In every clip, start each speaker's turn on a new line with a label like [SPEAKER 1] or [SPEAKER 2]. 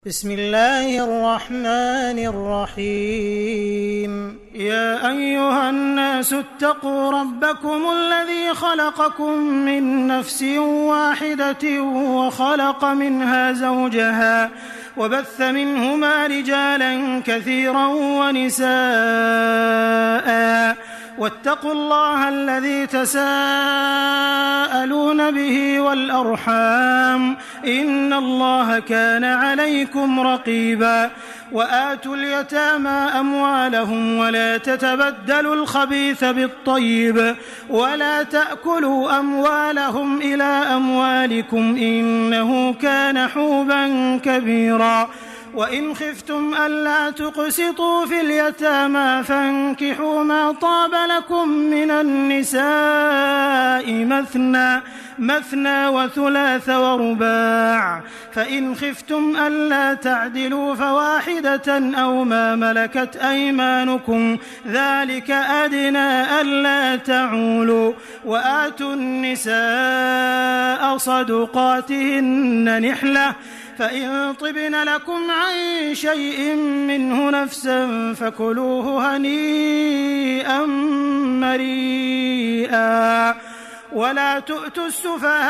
[SPEAKER 1] بسم الله الرحمن الرحيم. يا أيها الناس اتقوا ربكم الذي خلقكم من نفس واحدة وخلق منها زوجها وبث منهما رجالا كثيرا ونساء واتقوا الله الذي تساءلون به والأرحام إن الله كان عليكم رقيبا. وآتوا اليتامى أموالهم ولا تتبدلوا الخبيث بالطيب ولا تأكلوا أموالهم إلى أموالكم إنه كان حوبا كبيرا. وإن خفتم ألا تقسطوا في اليتامى فانكحوا ما طاب لكم من النساء مثنى وثلاث ورباع، فإن خفتم ألا تعدلوا فواحدة أو ما ملكت أيمانكم ذلك أدنى ألا تعولوا. وآتوا النساء صدقاتهن نحلة، فإن طبن لكم عن شيء منه نفسا فكلوه هنيئا مريئا. ولا تؤتوا السفهاء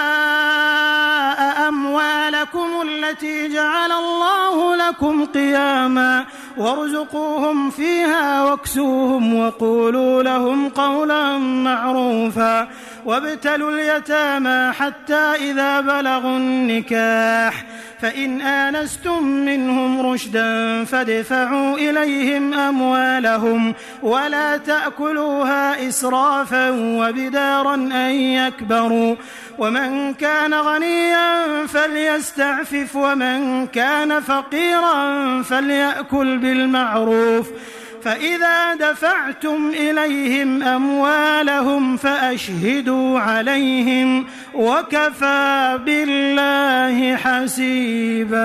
[SPEAKER 1] أموالكم التي جعل الله لكم قياما وارزقوهم فيها واكسوهم وقولوا لهم قولا معروفا. وابتلوا اليتامى حتى إذا بلغوا النكاح فإن آنستم منهم رشدا فادفعوا إليهم أموالهم ولا تأكلوها إسرافا وبدارا أن يكبروا. ومن كان غنيا فليستعفف ومن كان فقيرا فليأكل بالمعروف. فإذا دفعتم إليهم أموالهم فأشهدوا عليهم وكفى بالله حسيبا.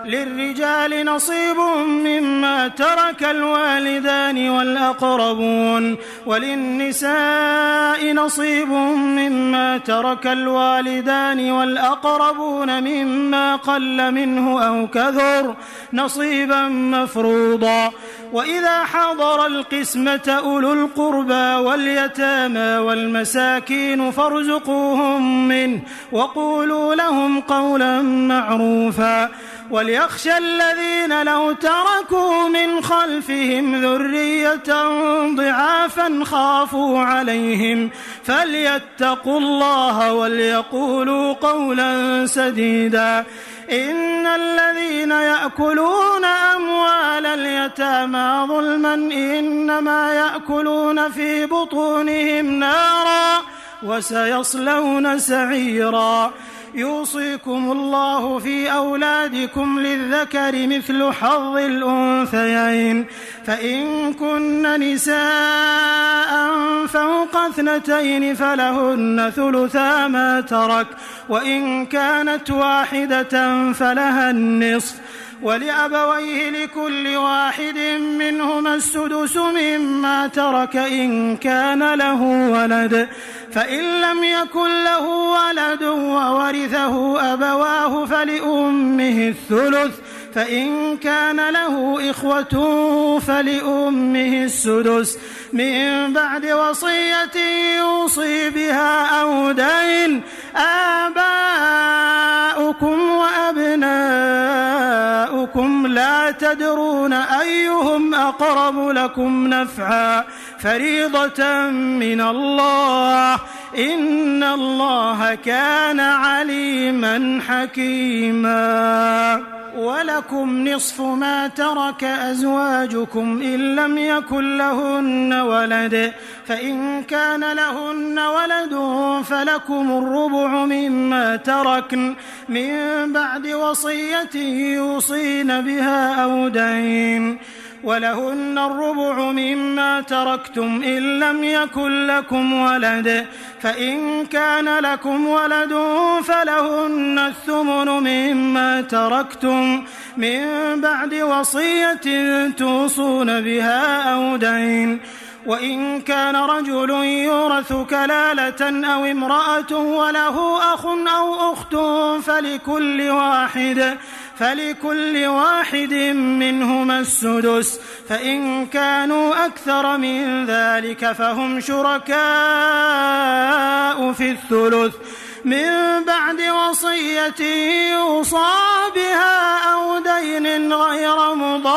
[SPEAKER 1] للرجال نصيب مما ترك الوالدان والأقربون وللنساء نصيب مما ترك الوالدان والأقربون مما قل منه أو كثر نصيبا مفروضا. وإذا حضر القسمة أولو القربى واليتامى والمساكين فارزقوهم منه وقولوا لهم قولا معروفا. وليخشى الذين لو تركوا من خلفهم ذرية ضعافا خافوا عليهم فليتقوا الله وليقولوا قولا سديدا. إن الذين يأكلون أموال اليتامى ظلما إنما يأكلون في بطونهم نارا وسيصلون سعيرا. يوصيكم الله في أولادكم للذكر مثل حظ الأنثيين، فإن كن نساء فوق 2 فلهن ثلثا ما ترك، وإن كانت واحدة فلها النصف، ولأبويه لكل واحد منهما السدس مما ترك إن كان له ولد، فإن لم يكن له ولد وورثه أبواه فلأمه الثلث، فإن كان له إخوة فلأمه السدس من بعد وصية يوصي بها أو دين. آباؤكم وأبناؤكم لا تدرون أيهم أقرب لكم نفعا فريضة من الله إن الله كان عليما حكيما. ولكم نصف ما ترك أزواجكم إن لم يكن لهن ولد، فإن كان لهن ولد فلكم الربع مما تركن من بعد وصية يوصين بها أو دين، ولهن الربع مما تركتم إن لم يكن لكم ولد، فإن كان لكم ولد فلهن الثمن مما تركتم من بعد وصية توصون بها أو دين. وإن كان رجل يورث كلالة أو امرأة وله أخ أو أخت فلكل واحد منهما السدس، فإن كانوا أكثر من ذلك فهم شركاء في الثلث من بعد وصية يوصى بها أو دين غير مضار،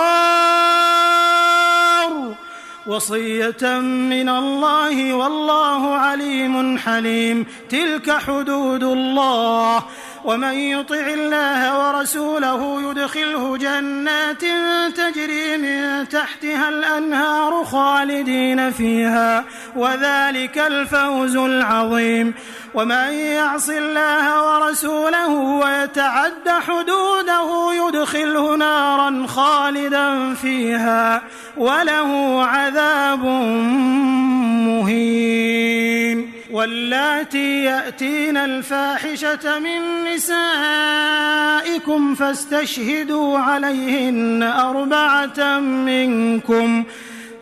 [SPEAKER 1] وصية من الله والله عليم حليم. تلك حدود الله، ومن يطع الله ورسوله يدخله جنات تجري من تحتها الأنهار خالدين فيها، وذلك الفوز العظيم. ومن يعص الله ورسوله ويتعد حدوده يدخله نارا خالدا فيها وله عذاب مهين. واللاتي يأتين الفاحشة من نسائكم فاستشهدوا عليهن 4 منكم،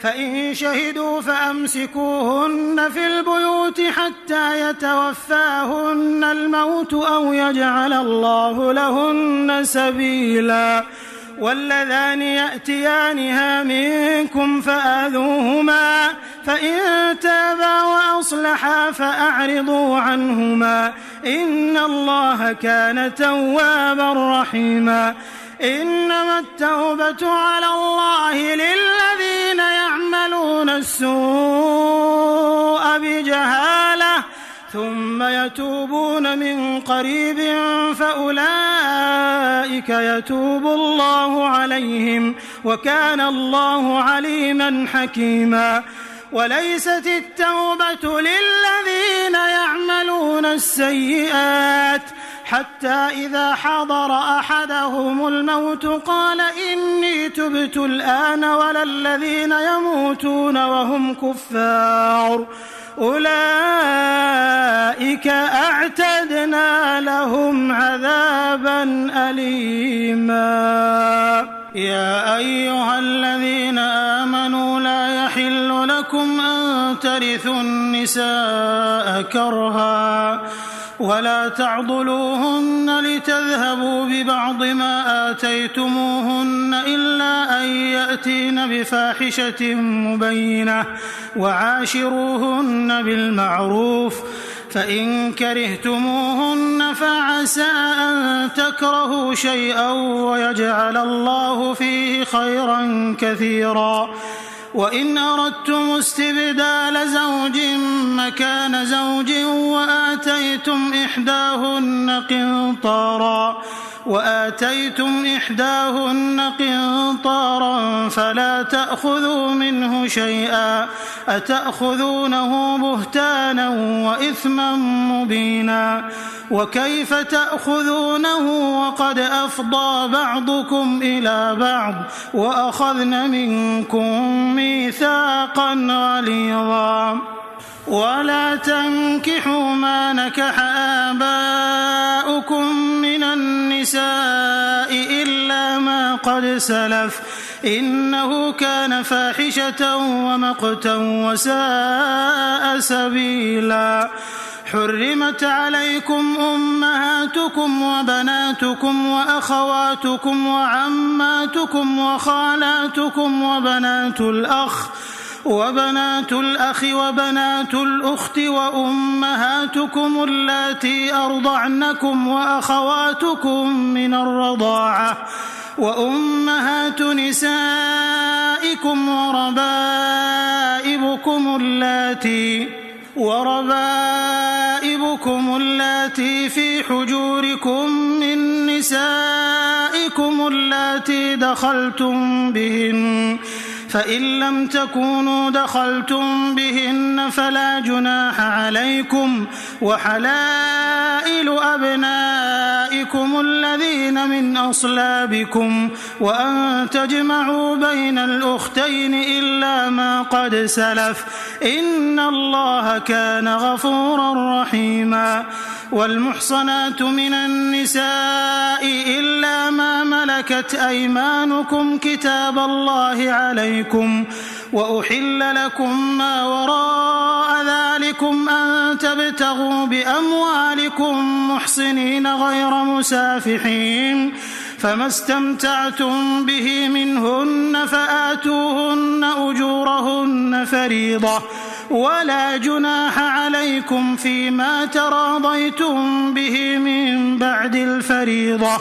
[SPEAKER 1] فإن شهدوا فأمسكوهن في البيوت حتى يتوفاهن الموت أو يجعل الله لهن سبيلا. واللذان يأتيانها منكم فآذوهما، فإن تابا وأصلحا فأعرضوا عنهما، إن الله كان توابا رحيما. إنما التوبة على الله للذين يعملون السوء بجهالة ثم يتوبون من قريب فأولئك يتوب الله عليهم، وكان الله عليما حكيما. وليست التوبة للذين يعملون السيئات حتى إذا حضر أحدهم الموت قال إني تبت الآن، ولا الذين يموتون وهم كفار، أولئك أعتدنا لهم عذابا أليما. يا أيها الذين آمنوا لا يحل لكم أن ترثوا النساء كرها ولا تعضلوهن لتذهبوا ببعض ما آتيتموهن إلا أن يأتين بفاحشة مبينة، وعاشروهن بالمعروف، فإن كرهتموهن فعسى أن تكرهوا شيئا ويجعل الله فيه خيرا كثيرا. وإن أردتم استبدال زوج مكان زوج وآتيتم إحداهن قنطارا فلا تأخذوا منه شيئا، أتأخذونه بهتانا وإثما مبينا. وكيف تأخذونه وقد أفضى بعضكم إلى بعض وأخذن منكم ميثاقا غليظا. ولا تنكحوا ما نكح آباؤكم من النساء إلا ما قد سلف، إنه كان فاحشة ومقتا وساء سبيلا. حرمت عليكم أمهاتكم وبناتكم وأخواتكم وعماتكم وخالاتكم وبنات الأخ وبنات الأخت وأمهاتكم اللاتي أرضعنكم وأخواتكم من الرضاعة وأمهات نسائكم وربائبكم اللاتي في حجوركم من نسائكم اللاتي دخلتم بهن، فإن لم تكونوا دخلتم بهن فلا جناح عليكم، وحلائل أبنائكم الذين من أصلابكم، وأن تجمعوا بين الأختين إلا ما قد سلف، إن الله كان غفورا رحيما. والمحصنات من النساء إلا ما ملكت أيمانكم كتاب الله عليكم، وأحل لكم ما وراء ذلكم أن تبتغوا بأموالكم محصنين غير مسافحين، فما استمتعتم به منهن فآتوهن أجورهن فريضة ولا جناح عليكم فيما تراضيتم به من بعد الفريضة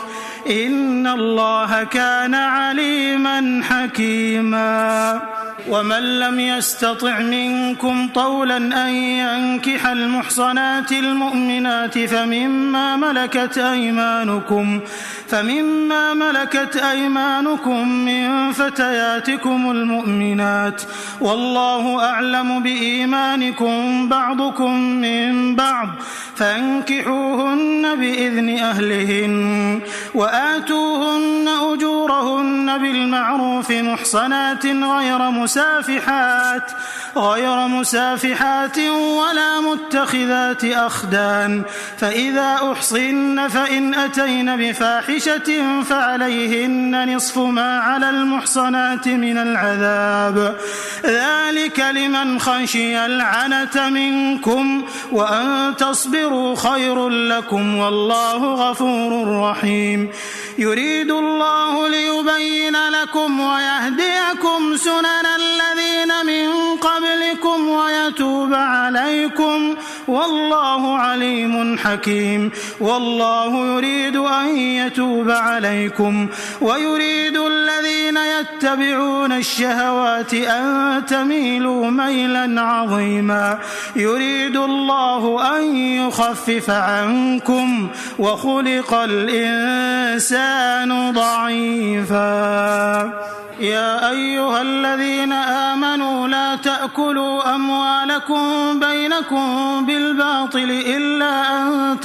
[SPEAKER 1] إن الله كان عليما حكيما. ومن لم يستطع منكم طولا أن ينكح المحصنات المؤمنات فمما ملكت أيمانكم من فتياتكم المؤمنات والله أعلم بإيمانكم بعضكم من بعض فانكحوهن بإذن أهلهن وآتوهن أجورهن بالمعروف محصنات غير مسافحات ولا متخذات أخدان فإذا أحصن فإن أتين بفاحشة فعليهن نصف ما على المحصنات من العذاب ذلك لمن خشي العنة منكم وأن تصبروا خير لكم والله غفور رحيم. يريد الله ليبين لكم ويهديكم سنن الذين من قبلكم ويتوب عليكم والله عليم حكيم. والله يريد أن يتوب عليكم ويريد الذين يتبعون الشهوات أن تميلوا ميلا عظيما. يريد الله أن يخفف عنكم وخلق الإنسان ضعيفا. يا أيها الذين آمنوا لا تأكلوا أموالكم بينكم بالباطل إلا أن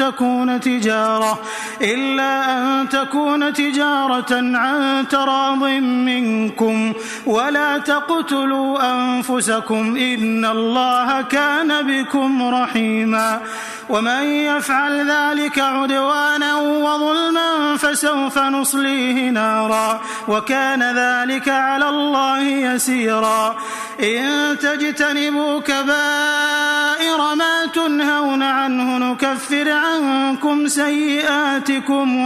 [SPEAKER 1] تكون تجارة عن تراض منكم ولا تقتلوا أنفسكم إن الله كان بكم رحيما. ومن يفعل ذلك عدوانا وظلما فسوف نصليه نارا وكان ذلك على الله يسيرا. إن تجتنبوا كبائر ما تنهون عنه نكفر عنكم سيئاتكم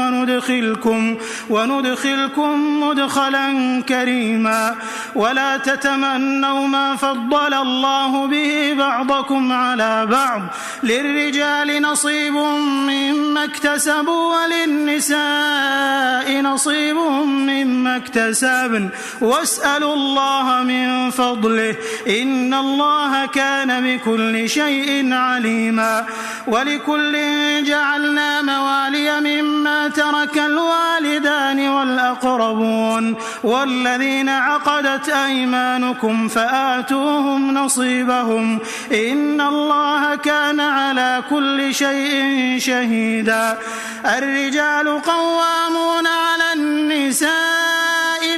[SPEAKER 1] وندخلكم مدخلا كريما. ولا تتمنوا ما فضل الله به بعضكم على بعض للرجال نصيب مما اكتسبوا وللنساء نصيب مما اكتسبن واسألوا الله من فضله إن الله كان بكل شيء عليما. ولكل جعلنا موالي مما ترك الوالدان والأقربون والذين عقدت أيمانكم فآتوهم نصيبهم إن الله كان على كل شيء شهيدا. الرجال قوامون على النساء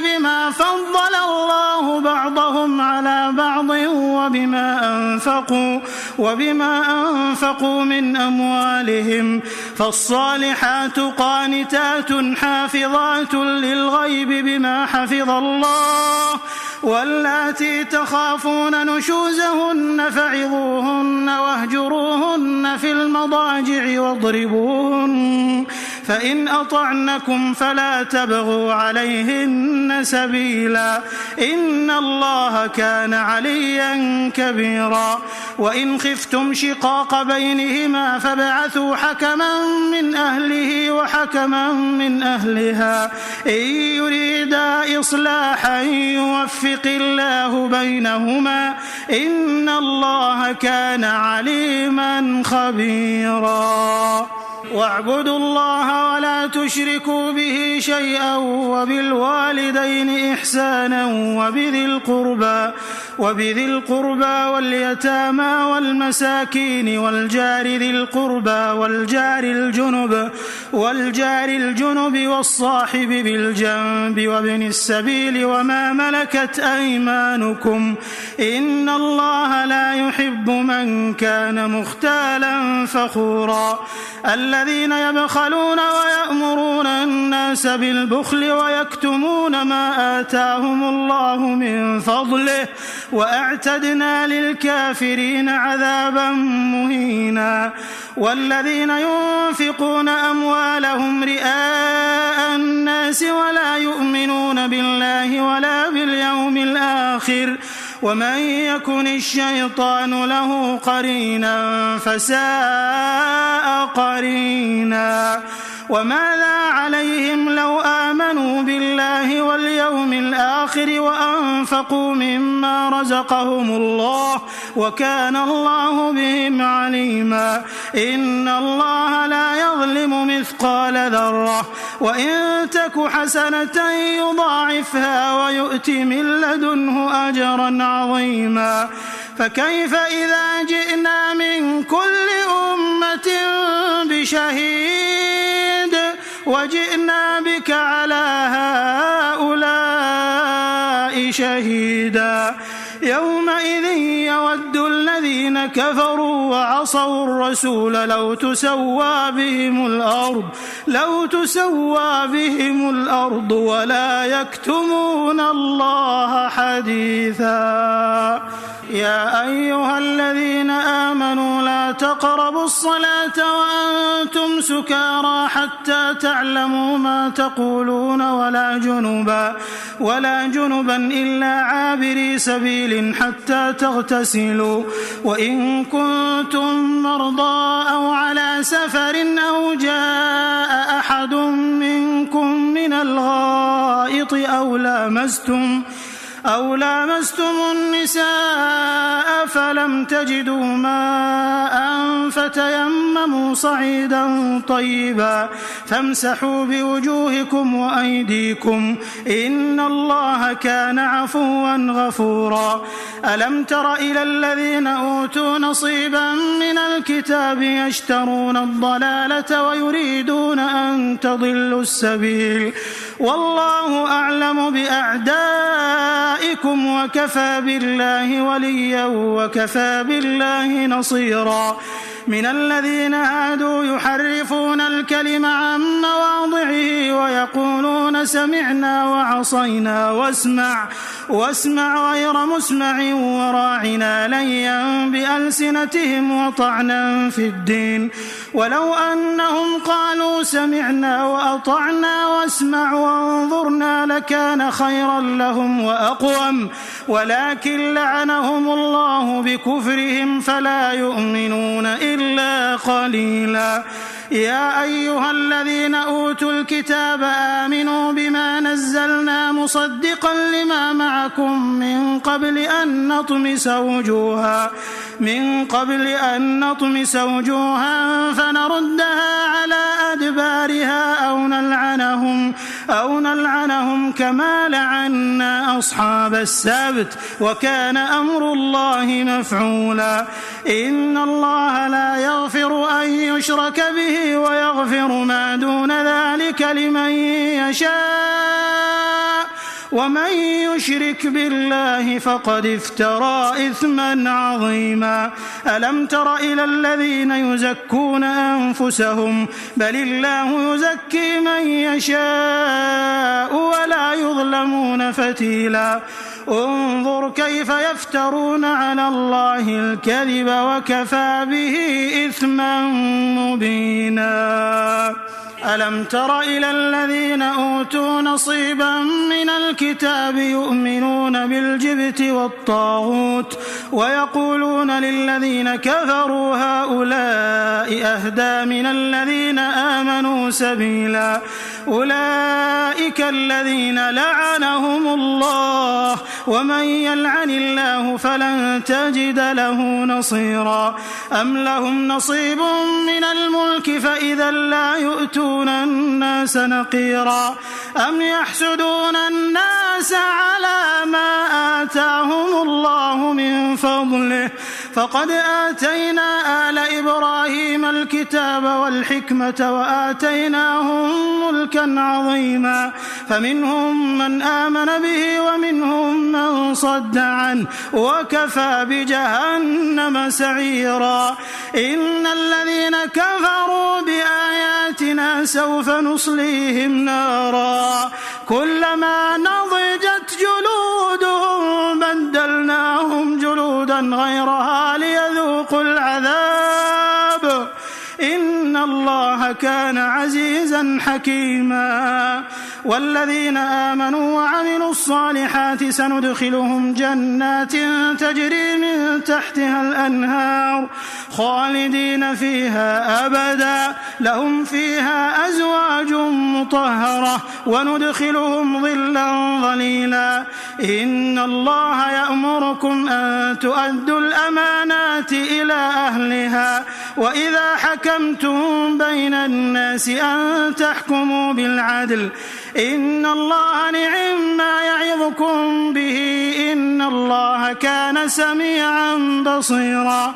[SPEAKER 1] بما فضل الله بعضهم على بعض وبما أنفقوا من أموالهم فالصالحات قانتات حافظات للغيب بما حفظ الله واللاتي تخافون نشوزهن فعظوهن واهجروهن في المضاجع واضربوهن فإن أطعنكم فلا تبغوا عليهن سبيلا إن الله كان عليا كبيرا. وإن خفتم شقاق بينهما فابعثوا حكما من أهله وحكما من أهلها إن يريدا إصلاحا يوفق الله بينهما إن الله كان عليما خبيرا. واعبدوا الله ولا تشركوا به شيئا وبالوالدين إحسانا وبذي القربى واليتامى والمساكين والجار ذي القربى والجار الجنب والصاحب بالجنب وابن السبيل وما ملكت أيمانكم إن الله لا يحب من كان مختالا فخورا. الذين يبخلون ويأمرون الناس بالبخل ويكتمون ما آتاهم الله من فضله وأعتدنا للكافرين عذابا مهينا. والذين ينفقون أموالهم رئاء الناس ولا يؤمنون بالله ولا باليوم الآخر ومن يكن الشيطان له قرينا فساء قرينا. وماذا عليهم لو آمنوا بالله واليوم الآخر وأنفقوا مما رزقهم الله وكان الله بهم عليما. إن الله لا يظلم مثقال ذرة وإن تك حسنة يضاعفها ويؤت من لدنه أجرا عظيما. فكيف إذا جئنا من كل أمة بشهيد وجئنا بك على هؤلاء شهيدا. يومئذ يود الذين كفروا وعصوا الرسول لو تسوى بهم الأرض ولا يكتمون الله حديثا. يا أيها الذين آمنوا لا تقربوا الصلاة وأنتم سكارى حتى تعلموا ما تقولون ولا جنبا إلا عابري سبيل حتى تغتسلوا وإن كنتم مرضى أو على سفر أو جاء أحد منكم من الغائط أو لامستم النساء فلم تجدوا ماء فتيمموا صعيدا طيبا فامسحوا بوجوهكم وأيديكم إن الله كان عفوا غفورا. ألم تر إلى الذين أوتوا نصيبا من الكتاب يشترون الضلالة ويريدون أن تضلوا السبيل والله أعلم بأعدائكم وكفى بالله وليا وكفى بالله نصيرا. من الذين هادوا يحرفون الكلم عن مواضعه ويقولون سمعنا وعصينا واسمع غير مسمع وراعنا ليا بألسنتهم وطعنا في الدين ولو أنهم قالوا سمعنا وأطعنا واسمع وانظرنا لكان خيرا لهم وأقوم ولكن لعنهم الله بكفرهم فلا يؤمنون إلا قليلا. يا أيها الذين أوتوا الكتاب آمنوا بما نزلنا مصدقا لما معكم من قبل أن نطمس وجوها فنردها على أدبارها أو نلعنهم كما لعنا أصحاب السبت وكان أمر الله مفعولا. إن الله لا يغفر أن يشرك به ويغفر ما دون ذلك لمن يشاء ومن يشرك بالله فقد افترى إثما عظيما. ألم تر إلى الذين يزكون أنفسهم بل الله يزكي من يشاء ولا يظلمون فتيلا. انظر كيف يفترون على الله الكذب وكفى به إثما مبينا. ألم تر إلى الذين أوتوا نصيبا من الكتاب يؤمنون بالجبت والطاغوت ويقولون للذين كفروا هؤلاء أهدى من الذين آمنوا سبيلا. أولئك الذين لعنهم الله ومن يلعن الله فلن تجد له نصيرا. أم لهم نصيب من الملك فإذا لا يؤتون الناس نقيرا. أم يحسدون الناس على ما آتاهم الله من فضله فقد آتينا آل إبراهيم الكتاب والحكمة وآتيناهم ملكا عظيما فمنهم من آمن به ومنهم من صد عنه وكفى بجهنم سعيرا. إن الذين كفروا بآياتنا سوف نصليهم نارا كلما نضجت جلودهم وبدلناهم جلودا غيرها ليذوقوا العذاب إن الله كان عزيزا حكيما. والذين آمنوا وعملوا الصالحات سندخلهم جنات تجري من تحتها الأنهار خالدين فيها أبدا لهم فيها أزواج مطهرة وندخلهم ظلا ظليلا. إن الله يأمركم أن تؤدوا الأمانات إلى أهلها وإذا حكمتم بين الناس أن تحكموا بالعدل إن الله نعم ما يعظكم به إن الله كان سميعا بصيرا.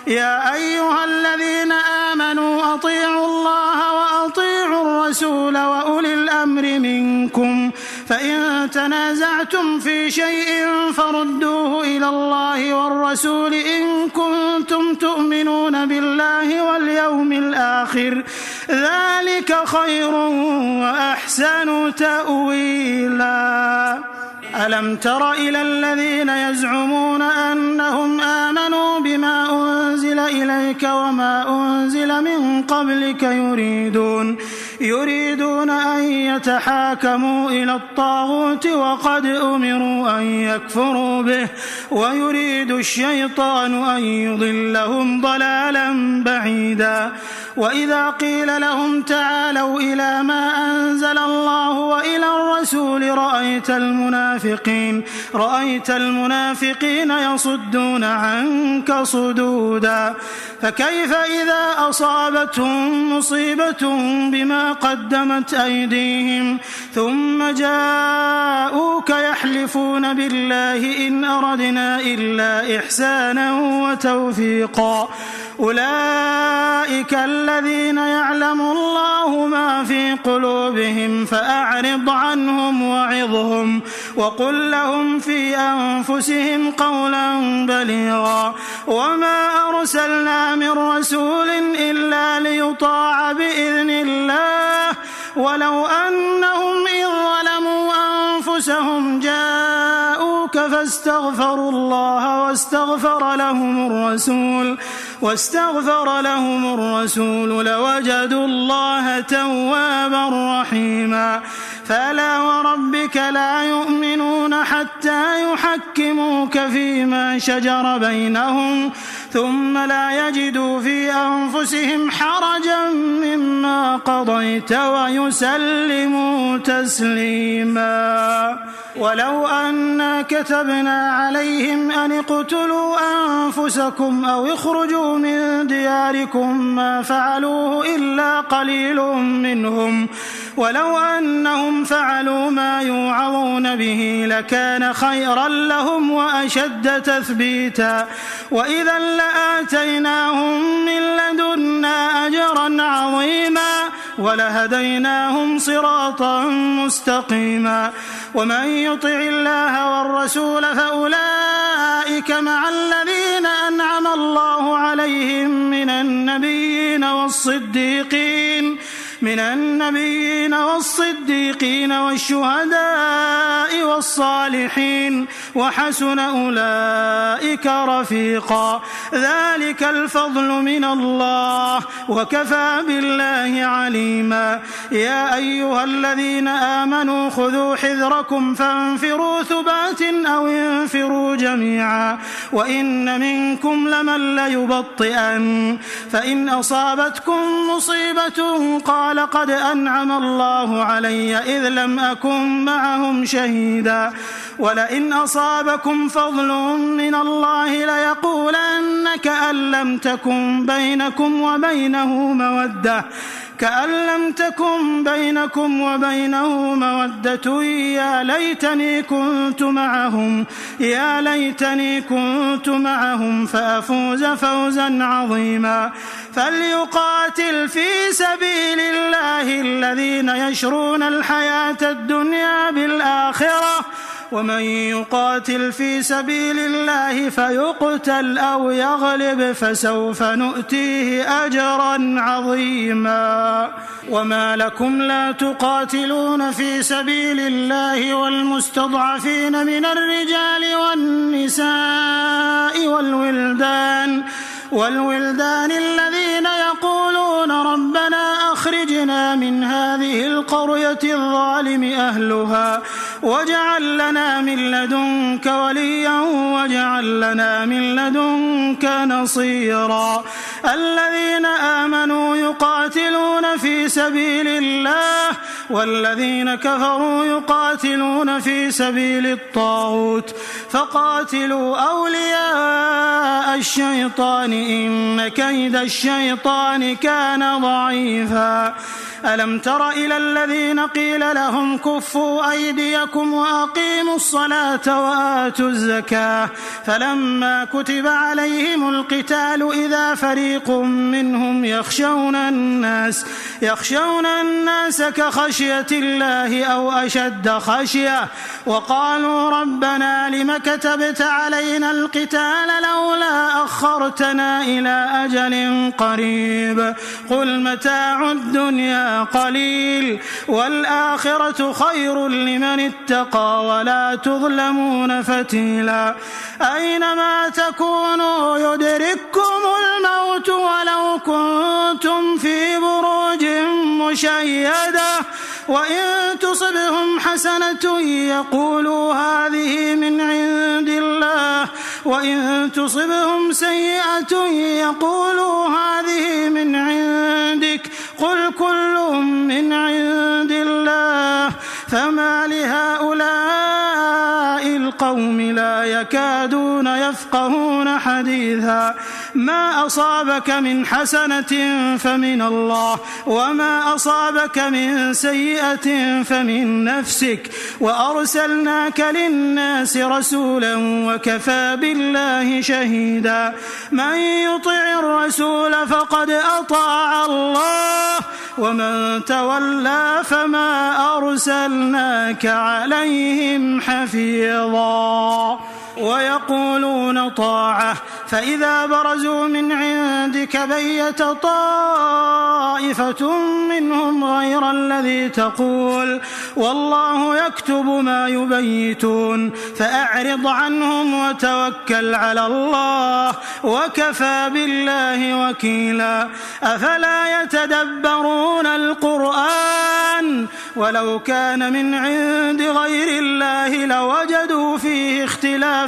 [SPEAKER 1] يا أيها الذين آمنوا أطيعوا الله وأطيعوا الرسول وأولي الأمر منكم فإن تنازعتم في شيء فردوه إلى الله والرسول إن كنتم تؤمنون بالله واليوم الآخر ذلك خير وأحسن تأويلا. ألم تر إلى الذين يزعمون أنهم آمنوا بما أنزل إليك وما أنزل من قبلك يريدون أن يتحاكموا إلى الطاغوت وقد أمروا أن يكفروا به ويريد الشيطان أن يضلهم ضلالا بعيدا. وإذا قيل لهم تعالوا إلى ما أنزل الله وإلى الرسول رأيت المنافقين يصدون عنك صدودا. فكيف إذا أصابتهم مصيبة بما قدمت أيديهم ثم جاءوك يحلفون بالله إن أردنا إلا إحسانا وتوفيقا أولئك الذين يعلم الله ما في قلوبهم فأعرض عنهم وعظهم وقل لهم في أنفسهم قولا بليغا. وما أرسلنا من رسول إلا ليطاع بإذن الله ولو أنهم إذ ظلموا أنفسهم جاءوك فاستغفروا الله واستغفر لهم الرسول لوجدوا الله توابا رحيما. فلا وربك لا يؤمنون حتى يحكموك فيما شجر بينهم ثم لا يجدوا في أنفسهم حرجا مما قضيت ويسلموا تسليما. ولو أنا كتبنا عليهم أن اقتلوا أنفسكم أو اخرجوا من دياركم ما فعلوه إلا قليل منهم ولو أنهم فعلوا ما يوعظون به لكان خيرا لهم وأشد تثبيتا وإذا لآتيناهم من لدنا أجرا عظيما ولهديناهم صراطا مستقيما. ومن يطع الله والرسول فأولئك مع الذين أنعم الله عليهم من النبيين والصديقين والشهداء والصالحين وحسن أولئك رفيقا. ذلك الفضل من الله وكفى بالله عليما. يا أيها الذين آمنوا خذوا حذركم فانفروا ثبات أو انفروا جميعا وإن منكم لمن ليبطئن فإن أصابتكم مصيبة قال قد أنعم الله علي إذ لم أكن معهم شهيدا ولئن أصابكم فضل من الله ليقولن كأن لم تكن بينكم وبينه مودة يا ليتني كنت معهم فأفوز فوزا عظيما. فليقاتل في سبيل الله الذين يشرون الحياة الدنيا بالآخرة ومن يقاتل في سبيل الله فيقتل أو يغلب فسوف نؤتيه أجرا عظيما. وما لكم لا تقاتلون في سبيل الله والمستضعفين من الرجال والنساء والولدان الذين يقولون ربنا أخرجنا من هذه القرية الظالم أهلها واجعل لنا من لدنك وليا واجعل لنا من لدنك نصيرا. الذين آمنوا يقاتلون في سبيل الله والذين كفروا يقاتلون في سبيل الطاغوت فقاتلوا أولياء الشيطان إن كيد الشيطان كان ضعيفا. ألم تر إلى الذين قيل لهم كفوا أيديكم وأقيموا الصلاة وآتوا الزكاة فلما كتب عليهم القتال إذا فريق منهم يخشون الناس كخشية الله أو أشد خشية وقالوا ربنا لم كتبت علينا القتال لولا أخرتنا إلى أجل قريب قل متاع الدنيا قليل والآخرة خير لمن اتقى ولا تظلمون فتيلا. أينما تكونوا يدرككم الموت ولو كنتم في بروج مشيدة وإن تصبهم حسنة يقولوا هذه من عند الله وإن تصبهم سيئة يقولوا هذه من عندك قل كل من عند الله فما لهؤلاء القوم لا يكادون يفقهون حديثا. ما أصابك من حسنة فمن الله وما أصابك من سيئة فمن نفسك وأرسلناك للناس رسولا وكفى بالله شهيدا. من يطع الرسول فقد أطاع الله ومن تولى فما أرسلناك عليهم حفيظا. ويقولون طاعة فإذا برزوا من عندك بيت طائفة منهم غير الذي تقول والله يكتب ما يبيتون فأعرض عنهم وتوكل على الله وكفى بالله وكيلا. أفلا يتدبرون القرآن ولو كان من عند غير الله لوجدوا فيه اختلافا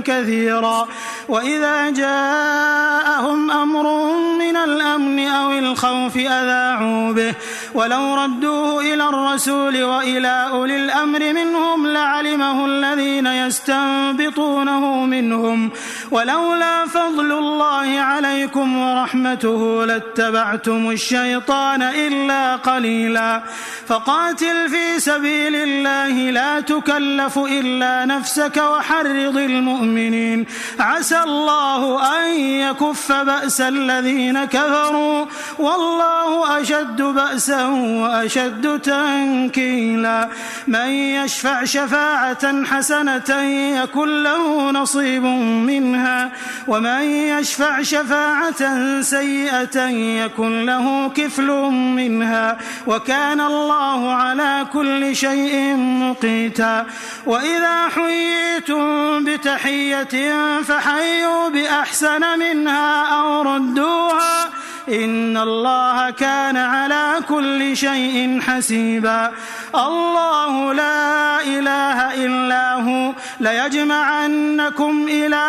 [SPEAKER 1] كثيرا. وإذا جاءهم أمر من الأمن أو الخوف أذاعوا به ولو ردوه إلى الرسول وإلى أولي الأمر منهم لعلمه الذين يستنبطونه منهم ولولا فضل الله عليكم ورحمته لاتبعتم الشيطان إلا قليلا. فقاتل في سبيل الله لا تكلف إلا نفسك وحرض المؤمنين عسى الله أن يكف بأس الذين كفروا والله أشد بأسا وأشد تنكيلا. من يشفع شفاعة حسنة يكن له نصيب منها ومن يشفع شفاعة سيئة يكن له كفل منها وكان الله على كل شيء مقيتا. وإذا حييتم بتحية فحيوا بأحسن منها أو ردوها إن الله كان على كل شيء حسيبا. الله لا إله إلا هو ليجمعنكم إلى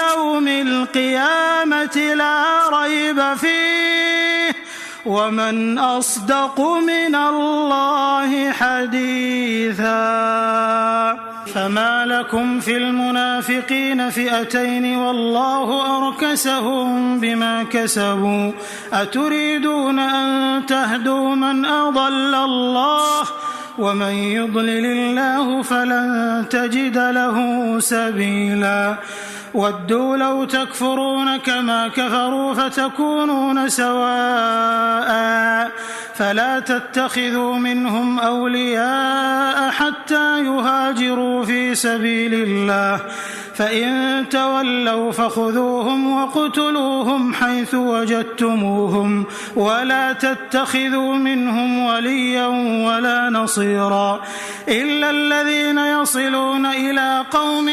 [SPEAKER 1] يوم القيامة لا ريب فيه ومن أصدق من الله حديثا. فما لكم في المنافقين فئتين والله أركسهم بما كسبوا أتريدون أن تهدوا من أضل الله ومن يضلل الله فلن تجد له سبيلا. ودوا لو تكفرون كما كفروا فتكونون سواء فلا تتخذوا منهم أولياء حتى يهاجروا في سبيل الله فإن تولوا فخذوهم وقتلوهم حيث وجدتموهم ولا تتخذوا منهم وليا ولا نصيرا إلا الذين يصلون إلى قوم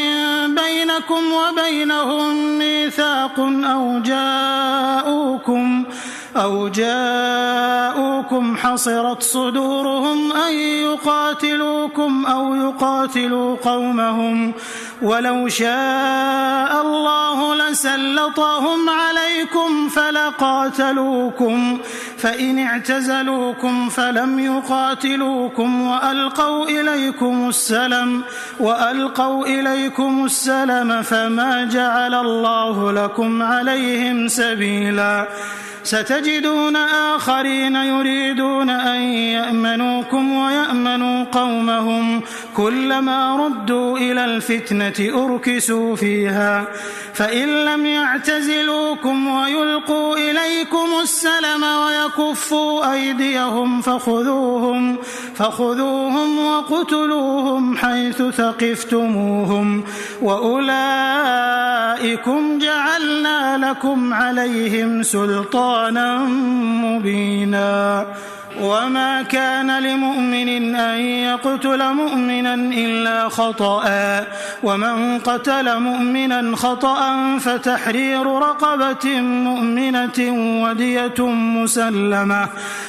[SPEAKER 1] بينكم وبينهم ميثاق أو جاءوكم حصرت صدورهم أن يقاتلوكم أو يقاتلوا قومهم ولو شاء الله لسلطهم عليكم فلقاتلوكم فإن اعتزلوكم فلم يقاتلوكم وألقوا إليكم السلم فما جعل الله لكم عليهم سبيلا ستجدون آخرين يريدون أن يأمنوكم ويأمنوا قومهم كلما ردوا إلى الفتنة أركسوا فيها فإن لم يعتزلوكم ويلقوا إليكم السلم ويكفوا أيديهم فخذوهم وقتلوهم حيث ثقفتموهم وأولئكم جعلنا لكم عليهم سلطانا مبينا وما كان لمؤمن أن يقتل مؤمنا إلا خطأ ومن قتل مؤمنا خطأ فتحرير رقبة مؤمنة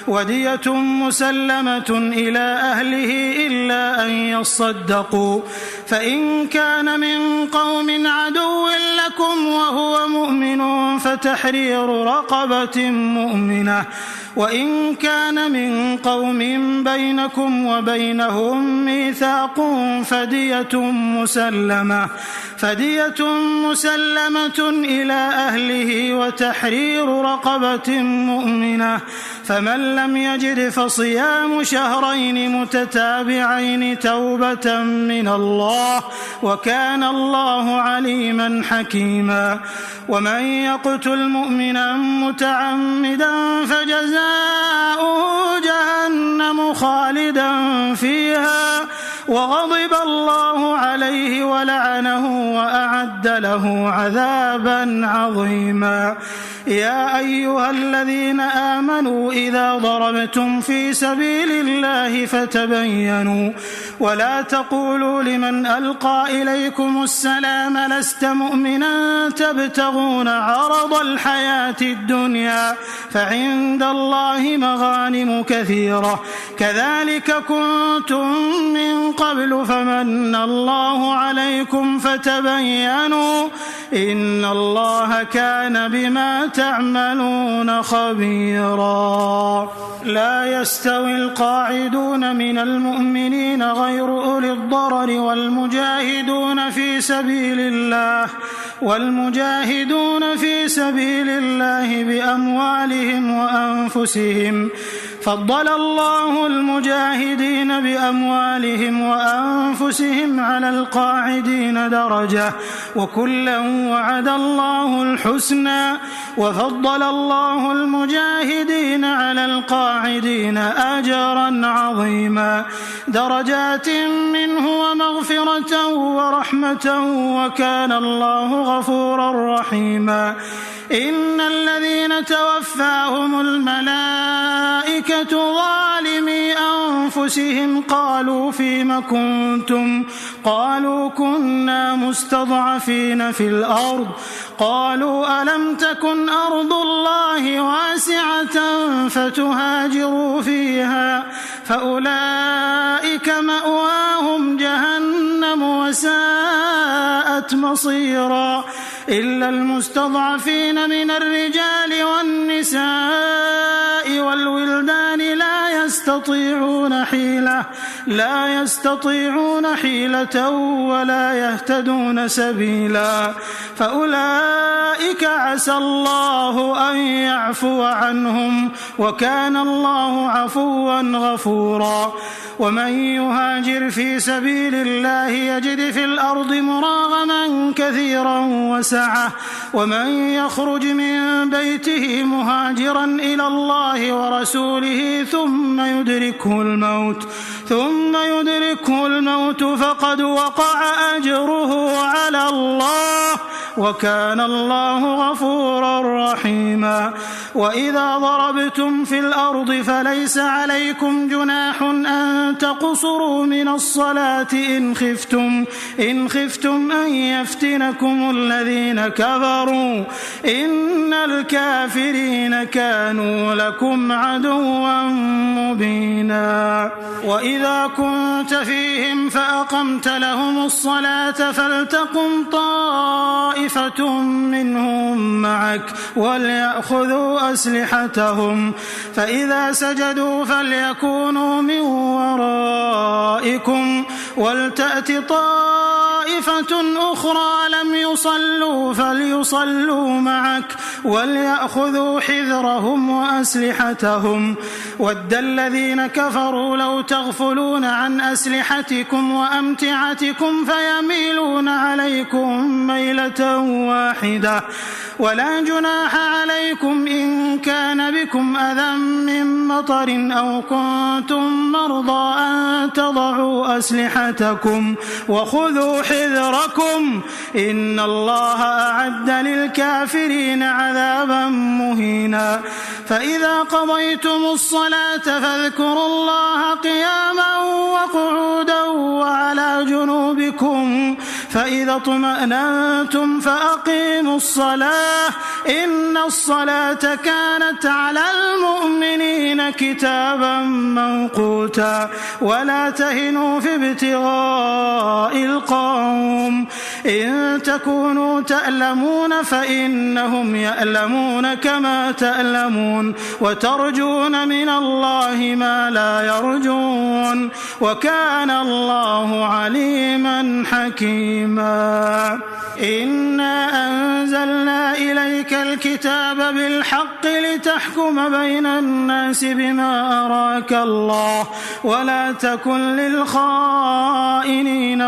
[SPEAKER 1] ودية مسلمة إلى أهله إلا أن يصدقوا فإن كان من قوم عدو لكم وهو مؤمن فتحرير رقبة مؤمنة وإن كان من قوم بينكم وبينهم ميثاق فدية مسلمة إلى أهله وتحرير رقبة مؤمنة فمن لم يجد فصيام شهرين متتابعين توبة من الله وكان الله عليما حكيما ومن يقتل مؤمنا متعمدا فجزاؤه جهنم خالدا فيها وغضب الله عليه ولعنه وأعد له عذابا عظيما يا أيها الذين آمنوا إذا ضربتم في سبيل الله فتبينوا ولا تقولوا لمن ألقى إليكم السلام لست مؤمنا تبتغون عرض الحياة الدنيا فعند الله مغانم كثيرة كذلك كنتم من قبل فمن الله عليكم فتبينوا إن الله كان بما تعملون خبيرا لا يستوي القاعدون من المؤمنين غير أولي الضرر والمجاهدون في سبيل الله بأموالهم وأنفسهم فضل الله المجاهدين بأموالهم وأنفسهم على القاعدين درجة وكلا وعد الله الحسنى وفضل الله المجاهدين على القاعدين أجرا عظيما درجات منه ومغفرة ورحمة وكان الله غفورا رحيما إن الذين توفاهم الملائكة ظالمي أنفسهم قالوا فيم كنتم قالوا كنا مستضعفين في الأرض قالوا ألم تكن أرض الله واسعة فتهاجروا فيها فأولئك مأواهم جهنم وساءت مصيرا إلا المستضعفين من الرجال والنساء والولدان لا يستطيعون حيلة ولا يهتدون سبيلا فأولئك أولئك عسى الله أن يعفو عنهم وكان الله عفوا غفورا ومن يهاجر في سبيل الله يجد في الأرض مراغما كثيرا وسعة ومن يخرج من بيته مهاجرا إلى الله ورسوله ثم يدركه الموت فقد وقع أجره على الله وكان الله غفورا رحيما وإذا ضربتم في الأرض فليس عليكم جناح أن تقصروا من الصلاة إن خفتم أن يفتنكم الذين كفروا إن الكافرين كانوا لكم عدوا مبينا وإذا كنت فيهم فأقمت لهم الصلاة فلتقم طائفة منهم معك وليأخذوا أسلحتهم فإذا سجدوا فليكونوا من ورائكم ولتأت طائفة أخرى لم يصلوا فليصلوا معك وليأخذوا حذرهم وأسلحتهم ود الذين كفروا لو تغفلون عن أسلحتكم وأمتعتكم فيميلون عليكم ميلة واحدة ولا جناح عليكم إن كان بكم أذى من مطر أو كنتم مرضى أن تضعوا أسلحتكم وخذوا حذركم إن الله أعد للكافرين عذابا مهينا فإذا قضيتم الصلاة فاذكروا الله قياما وقعودا وعلى جنوبكم فإذا اطمأننتم فأقيموا الصلاة إن الصلاة كانت على المؤمنين كتابا موقوتا ولا تهنوا في ابتغاء القوم إن تكونوا تألمون فإنهم يألمون كما تألمون وترجون من الله ما لا يرجون وكان الله عليما حكيما إنا أنزلنا إليك الكتاب بالحق لتحكم بين الناس بما أراك الله ولا تكن للخائنين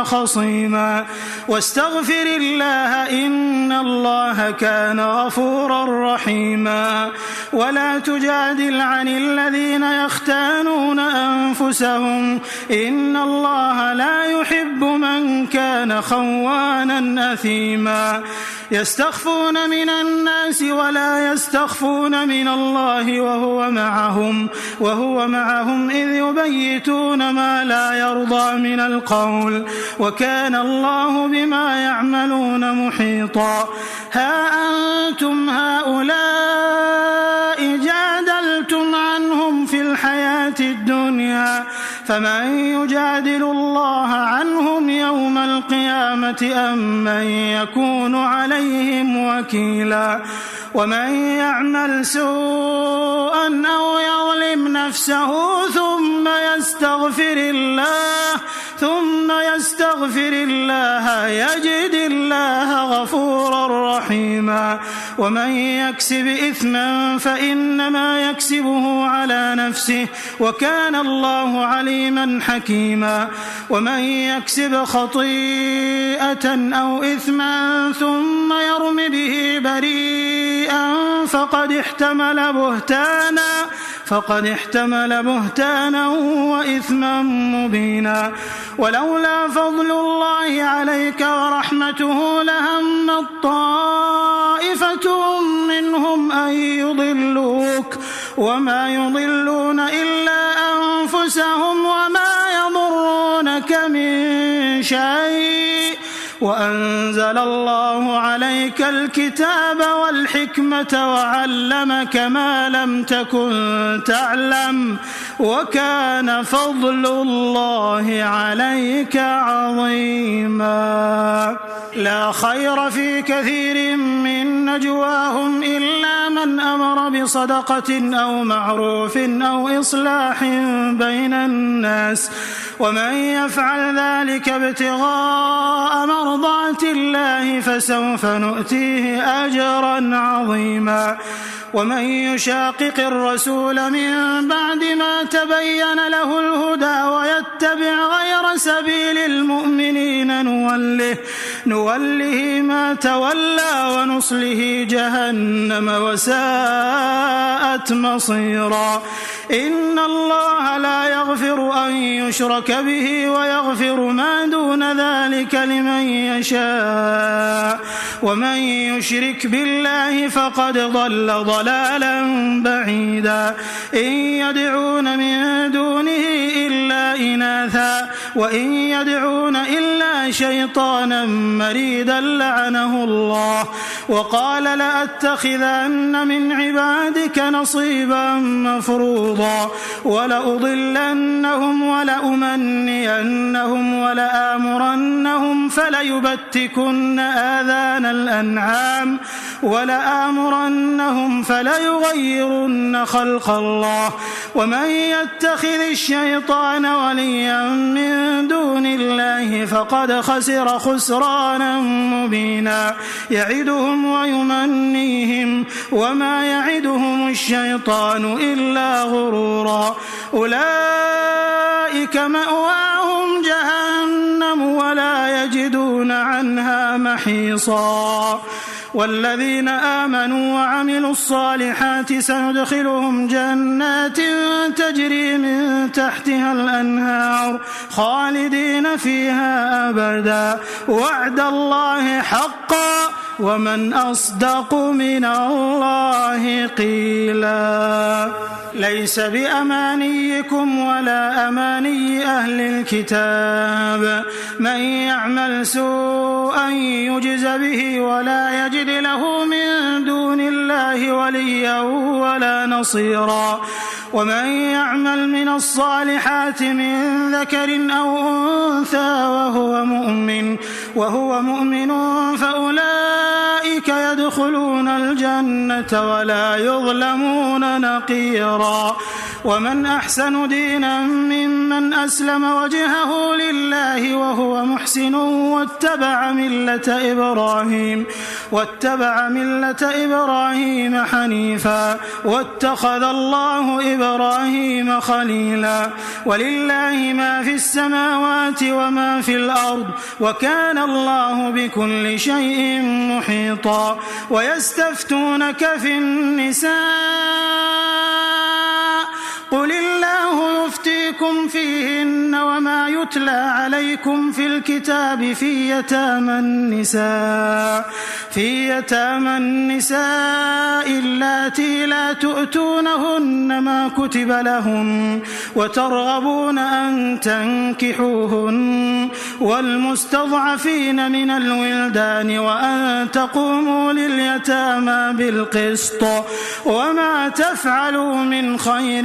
[SPEAKER 1] خصيما واستغفر الله إن الله كان غفورا رحيما ولا تجادل عن الذين يختانون أنفسهم إن الله لا يحب من كان خوانا أثيما يستخفون من الناس ولا يستخفون من الله وهو معهم إذ يبيتون ما لا يرضى من القول وكان الله بما يعملون محيطا ها أنتم هؤلاء جادلتم عنهم في الحياة الدنيا فمن يجادل الله عنهم يوم القيامة أم من يكون عليهم وكيلا ومن يعمل سوءا أو يظلم نفسه ثم يستغفر الله يجد الله غفورا رحيما ومن يكسب إثما فإنما يكسبه على نفسه وكان الله عليما حكيما ومن يكسب خطيئة أو إثما ثم يرم به بريئا فقد احتمل بهتانا وإثما مبينا ولولا فضل الله عليك ورحمته لهمت طائفة منهم أن يضلوك وما يضلون إلا أنفسهم وما يضرونك من شيء وأنزل الله عليك الكتاب والحكمة وعلمك ما لم تكن تعلم وكان فضل الله عليك عظيما لا خير في كثير من نجواهم إلا من أمر بصدقة أو معروف أو إصلاح بين الناس ومن يفعل ذلك ابتغاء مرضات الله فسوف نؤتيه أجرا عظيما. ومن يشاقق الرسول من بعد ما تبين له الهدى ويتبع غير سبيل المؤمنين نوله ما تولى ونصله جهنم وساءت مصيرا. إن الله لا يغفر أن يشرك به ويغفر ما دون ذلك لمن يشاء ومن يشرك بالله فقد ضل ضلالا بعيدا. إن يدعون من دونه إلا إناثا وإن يدعون إلا شيطانا مريدا لعنه الله وقال لأتخذن من عبادك نصيبا مفروضا ولأضلنهم ولأمنينهم ولآمرنهم فليبتكن آذان الأنعام ولآمرنهم فليغيرن خلق الله. ومن يتخذ الشيطان وليا من دون الله فقد خسر خسرانا مبينا. يعدهم ويمنيهم وما يعدهم الشيطان إلا غرورا. أولئك مأواهم جهنم ولا يجدون عنها محيصا. والذين آمنوا وعملوا الصالحات سندخلهم جنات تجري من تحتها الأنهار خالدين فيها أبدا وعد الله حقا ومن أصدق من الله قيلا. ليس بأمانيكم ولا أماني أهل الكتاب من يعمل سوءا يجز به ولا يجد له من دون الله وليا ولا نصيرا. ومن يعمل من الصالحات من ذكر أو أنثى وهو مؤمن فأولئك يدخلون الجنة ولا يظلمون نقيرا. ومن أحسن دينا ممن أسلم وجهه لله وهو محسن واتبع ملة إبراهيم حنيفا واتخذ الله إبراهيم خليلا. ولله ما في السماوات وما في الأرض وكان الله بكل شيء محيطا. ويستفتونك في النساء قل الله يفتيكم فيهن وما يتلى عليكم في الكتاب في يتامى النساء اللاتي لا تؤتونهن ما كتب لهن وترغبون أن تنكحوهن والمستضعفين من الولدان وأن تقوموا لليتامى بالقسط وما تفعلوا من خير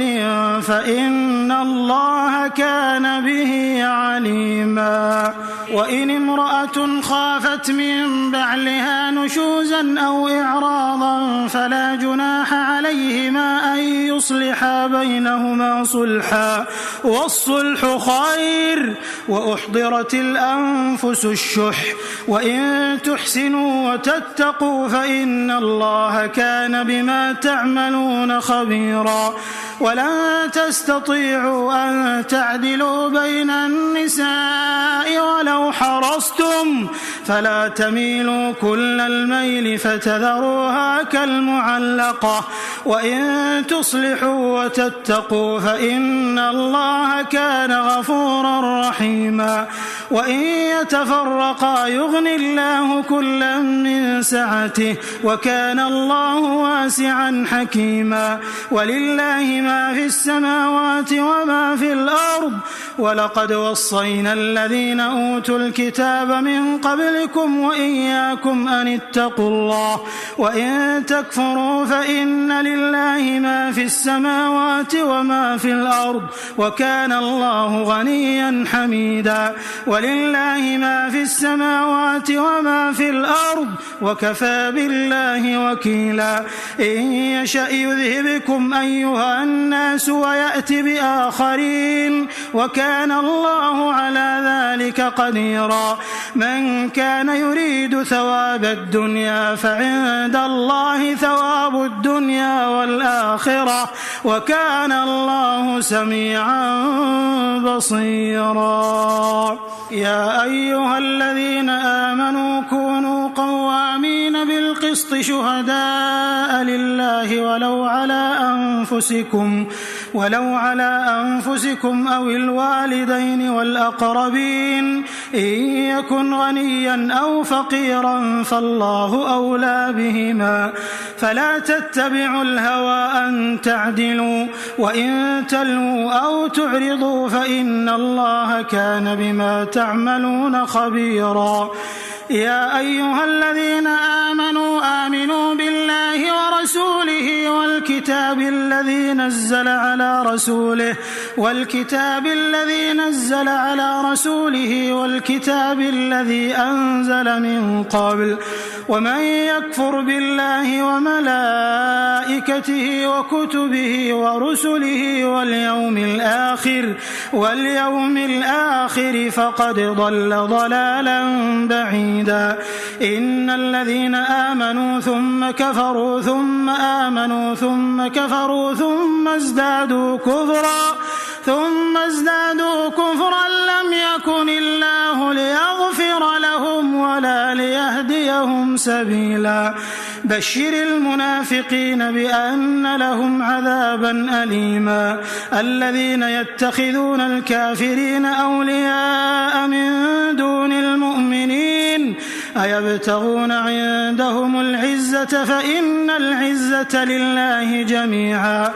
[SPEAKER 1] فإن الله كان به عليما. وإن امرأة خافت من بعلها نشوزا أو إعراضا فلا جناح عليهما أن يصلحا بينهما صلحا والصلح خير وأحضرت الأنفس الشح وإن تحسنوا وتتقوا فإن الله كان بما تعملون خبيرا. ولن تستطيعوا أن تعدلوا بين النساء ولو حرصتم فلا تميلوا كل الميل فتذروها كالمعلقة وإن تصلحوا وتتقوا فإن الله كان غفورا رحيما. وإن يتفرقا يغن الله كلا من سعته وكان الله واسعا حكيما. ولله ما في السماوات وما في الأرض ولقد وصينا الذين أوتوا الكتاب من قبلكم وإياكم أن اتقوا الله وإن تكفروا فإن لله ما في السماوات وما في الأرض وكان الله غنيا حميدا. ولله ما في السماوات وما في الأرض وكفى بالله وكيلا إن يشأ يذهبكم أيها الناس ويأتي بآخرين وكان الله على ذلك قديرا من كان يريد ثواب الدنيا فعند الله ثواب الدنيا والآخرة وكان الله سميعا بصيرا يا أيها الذين آمنوا كونوا قوامين بالقسط شهداء لله ولو على أنفسكم أو الوالدين والأقربين إن يكن غنيا أو فقيرا فالله أولى بهما فلا تتبعوا الهوى أن تعدلوا وإن تلووا أو تعرضوا فإن الله كان بما تعملون خبيرا يا أيها الذين آمنوا بالله ورسوله والكتاب الذي نزل على رسوله والكتاب الذي أنزل من قبل ومن يكفر بالله وملائكته وكتبه ورسله واليوم الآخر فقد ضل ضلالا بعيدا إن الذين آمنوا ثم كفروا ثم آمنوا ثم كفروا ثم ازدادوا كفرا لم يكن الله ليغفر لهم ولا ليهديهم سبيلا بشر المنافقين بأن لهم عذابا أليما الذين يتخذون الكافرين أولياء من دون المؤمنين أيبتغون عندهم العزة فإن العزة لله جميعا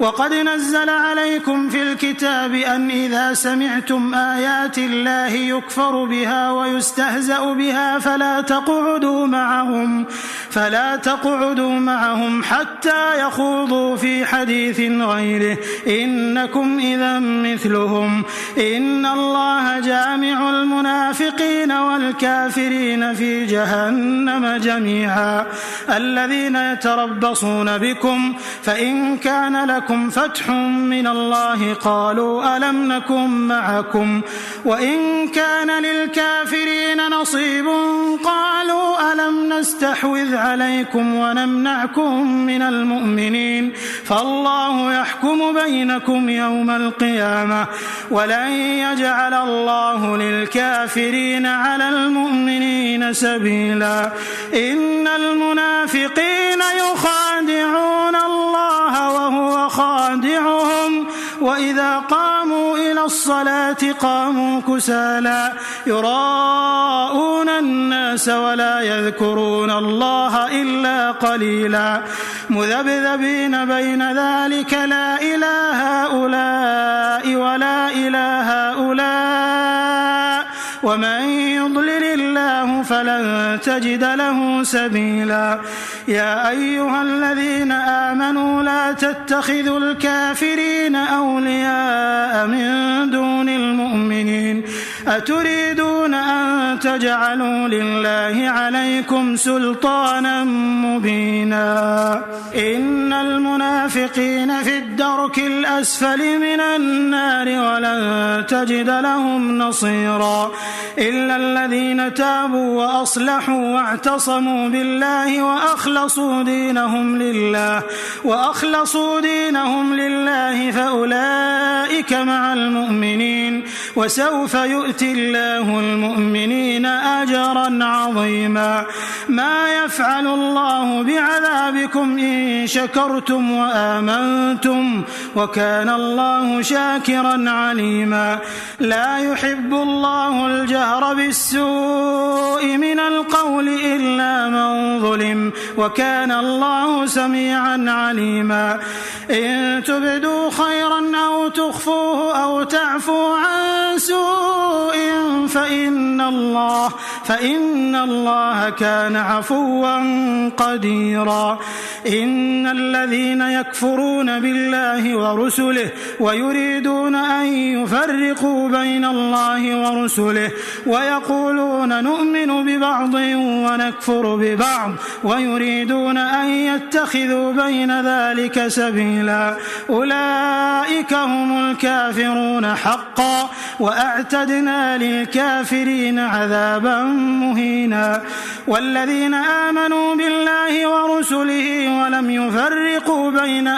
[SPEAKER 1] وقد نزل عليكم في الكتاب أن إذا سمعتم آيات الله يكفر بها ويستهزأ بها فلا تقعدوا معهم حتى يخوضوا في حديث غيره إنكم إذا مثلهم إن الله جامع المنافقين والكافرين في جهنم جميعا الذين يتربصون بكم فإن كان لكم فتح من الله قالوا ألم نكن معكم وإن كان للكافرين نصيب قالوا ألم نستحوذ عليكم ونمنعكم من المؤمنين فالله يحكم بينكم يوم القيامة ولن يجعل الله للكافرين على المؤمنين سبيلا إن المنافقين يخادعون الله وهو خادعهم وإذا قاموا إلى الصلاة قاموا كسالى يراءون الناس ولا يذكرون الله إلا قليلا مذبذبين بين ذلك لا إله هؤلاء ولا إله هؤلاء ومن يضلل الله فلن تجد له سبيلا يا أيها الذين آمنوا لا تتخذوا الكافرين أولياء من دون المؤمنين أتريدون أن تجعلوا لله عليكم سلطانا مبينا إن المنافقين في الدرك الأسفل من النار ولن تجد لهم نصيرا إلا الذين تابوا وأصلحوا واعتصموا بالله وأخلصوا دينهم لله فأولئك مع المؤمنين وسوف يؤتي الله المؤمنين أجرا عظيما ما يفعل الله بعذابكم إن شكرتم وآمنتم وكان الله شاكرا عليما لا يحب الله الجهر بالسوء من القول إلا من ظلم وكان الله سميعا عليما إن تبدوا خيرا أو تخفوه أو تعفو عن سوء فإن الله كان عفوا قديرا. إن الذين يكفرون بالله ورسله ويريدون أن يفرقوا بين الله ورسله ويقولون نؤمن ببعض ونكفر ببعض ويريدون أن يتخذوا بين ذلك سبيلا أولئك هم الكافرون حقا وأعتدنا للكافرين عذابا مهينا. والذين آمنوا بالله ورسله ولم يفرقوا بين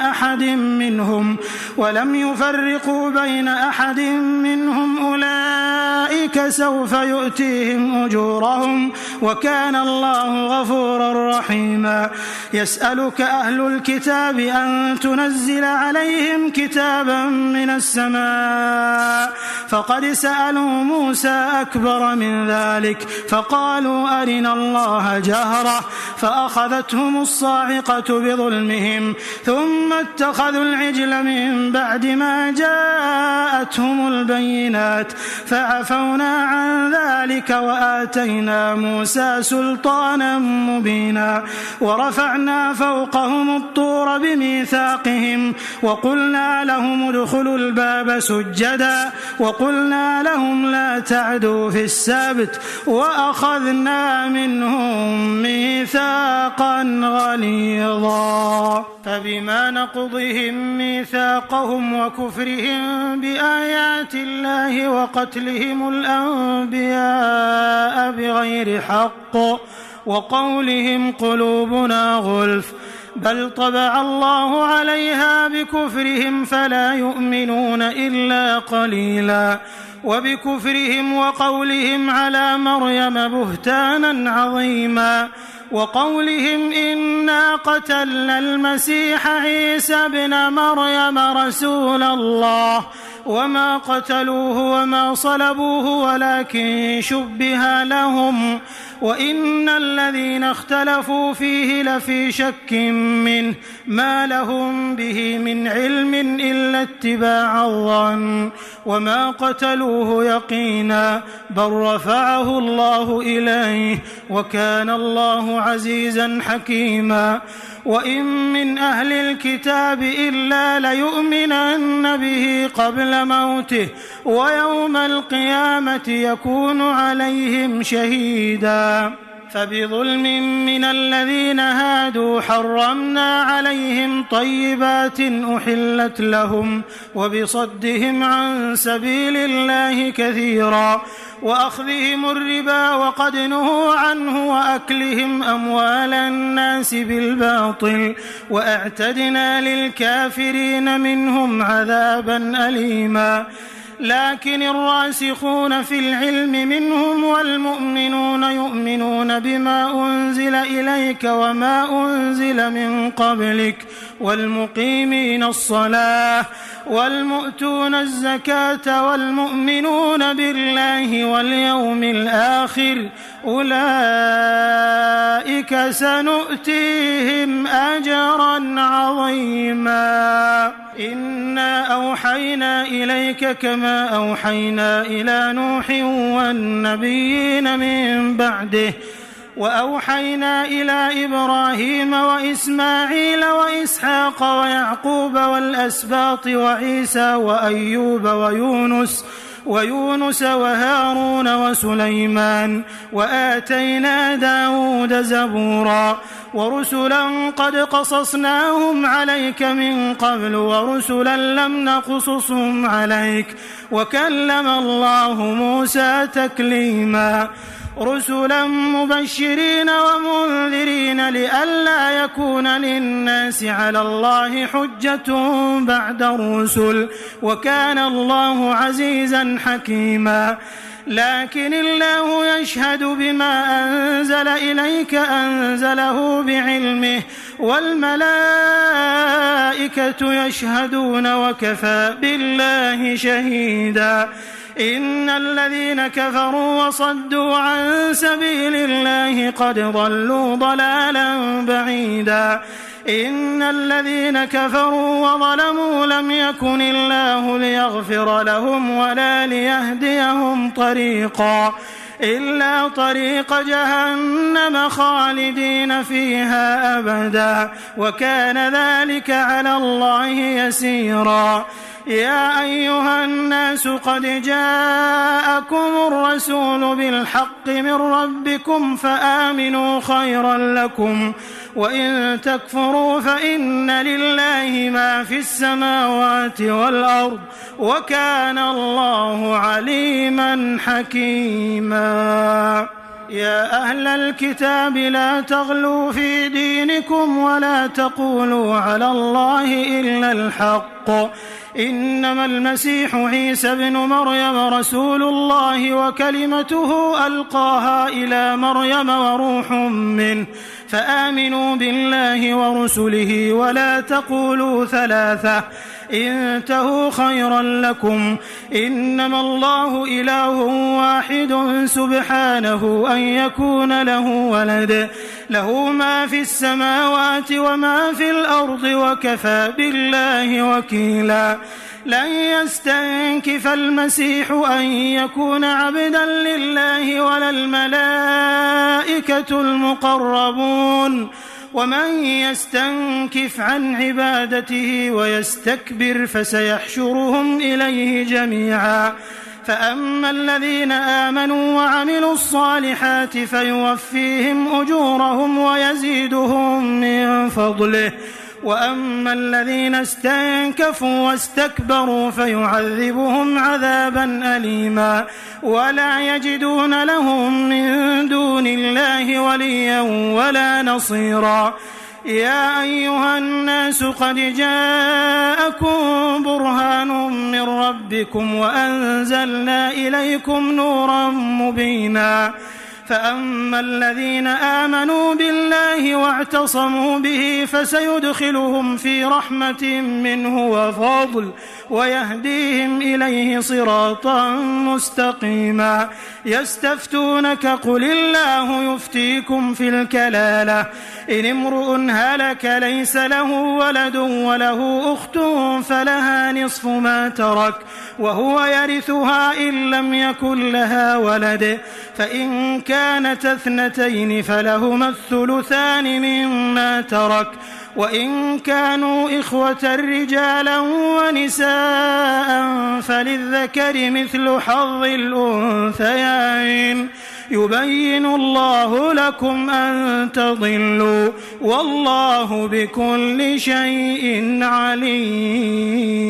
[SPEAKER 1] أحد منهم أولئك سوف يؤتيهم أجورهم وكان الله غفورا رحيما. يسألك أهل الكتاب أن تنزل عليهم كتابا من السماء فقد سألوا موسى أكبر من ذلك فقالوا أرنا الله جهرة فأخذتهم الصاعقة بظلمهم ثم اتخذوا العجل من بعد ما جاءتهم البينات فعفونا عن ذلك وآتينا موسى سلطانا مبينا. ورفعنا فوقهم الطور بميثاقهم وقلنا لهم ادخلوا الباب سجدا وقلنا لهم لا تعدوا في السبت وأخذنا منهم ميثاقا غليظا. فبما نقضهم ميثاقهم وكفرهم بآيات الله وقتلهم الأنبياء بغير حق وقولهم قلوبنا غلف بل طبع الله عليها بكفرهم فلا يؤمنون إلا قليلا. وبكفرهم وقولهم على مريم بهتانا عظيما وقولهم إنا قتلنا المسيح عيسى ابن مريم رسول الله وما قتلوه وما صلبوه ولكن شبه لهم وإن الذين اختلفوا فيه لفي شك منه ما لهم به من علم إلا اتباع الظن وما قتلوه يقينا بل رفعه الله إليه وكان الله عزيزا حكيما. وإن من أهل الكتاب إلا ليؤمنن به قبل موته ويوم القيامة يكون عليهم شهيدا. فبظلم من الذين هادوا حرمنا عليهم طيبات أحلت لهم وبصدهم عن سبيل الله كثيرا وأخذهم الربا وقد نهوا عنه وأكلهم أموال الناس بالباطل وأعتدنا للكافرين منهم عذابا أليما. لكن الراسخون في العلم منهم والمؤمنون يؤمنون بما أنزل إليك وما أنزل من قبلك والمقيمين الصلاة والمؤتون الزكاة والمؤمنون بالله واليوم الآخر أولئك سنؤتيهم أجرا عظيما. إنا أوحينا إليك كما أوحينا إلى نوح والنبيين من بعده وأوحينا إلى إبراهيم وإسماعيل وإسحاق ويعقوب والأسباط وعيسى وأيوب ويونس وهارون وسليمان وآتينا داود زبورا ورسلا قد قصصناهم عليك من قبل ورسلا لم نقصصهم عليك وكلم الله موسى تكليما. رسلا مبشرين ومنذرين لئلا يكون للناس على الله حجة بعد الرسل وكان الله عزيزا حكيما. لكن الله يشهد بما أنزل إليك أنزله بعلمه والملائكة يشهدون وكفى بالله شهيدا. إن الذين كفروا وصدوا عن سبيل الله قد ضلوا ضلالا بعيدا. إن الذين كفروا وظلموا لم يكن الله ليغفر لهم ولا ليهديهم طريقا. إلا طريق جهنم خالدين فيها أبدا وكان ذلك على الله يسيرا. يا أيها الناس قد جاءكم الرسول بالحق من ربكم فآمنوا خيرا لكم وإن تكفروا فإن لله ما في السماوات والأرض وكان الله عليما حكيما. يا أهل الكتاب لا تغلوا في دينكم ولا تقولوا على الله إلا الحق إنما المسيح عيسى بن مريم رسول الله وكلمته ألقاها إلى مريم وروح منه فآمنوا بالله ورسله ولا تقولوا ثلاثة انتهوا خيرا لكم إنما الله إله واحد سبحانه أن يكون له ولد له ما في السماوات وما في الأرض وكفى بالله وكيلا. لن يستنكف المسيح أن يكون عبدا لله ولا الملائكة المقربون ومن يستنكف عن عبادته ويستكبر فسيحشرهم إليه جميعا. فأما الذين آمنوا وعملوا الصالحات فيوفيهم أجورهم ويزيدهم من فضله وأما الذين استنكفوا واستكبروا فيعذبهم عذابا أليما ولا يجدون لهم من دون الله وليا ولا نصيرا. يا أيها الناس قد جاءكم برهان من ربكم وأنزلنا إليكم نورا مبينا. فأما الذين آمنوا بالله واعتصموا به فسيدخلهم في رحمة منه وفضل ويهديهم إليه صراطا مستقيما. يستفتونك قل الله يفتيكم في الكلالة إن امرؤ هلك ليس له ولد وله أخت فلها نصف ما ترك وهو يرثها إن لم يكن لها ولد فإن كانت اثنتين فلهما الثلثان مما ترك وإن كانوا إخوة رجالا ونساء فللذكر مثل حظ الأنثيين يبين الله لكم أن تضلوا والله بكل شيء عليم.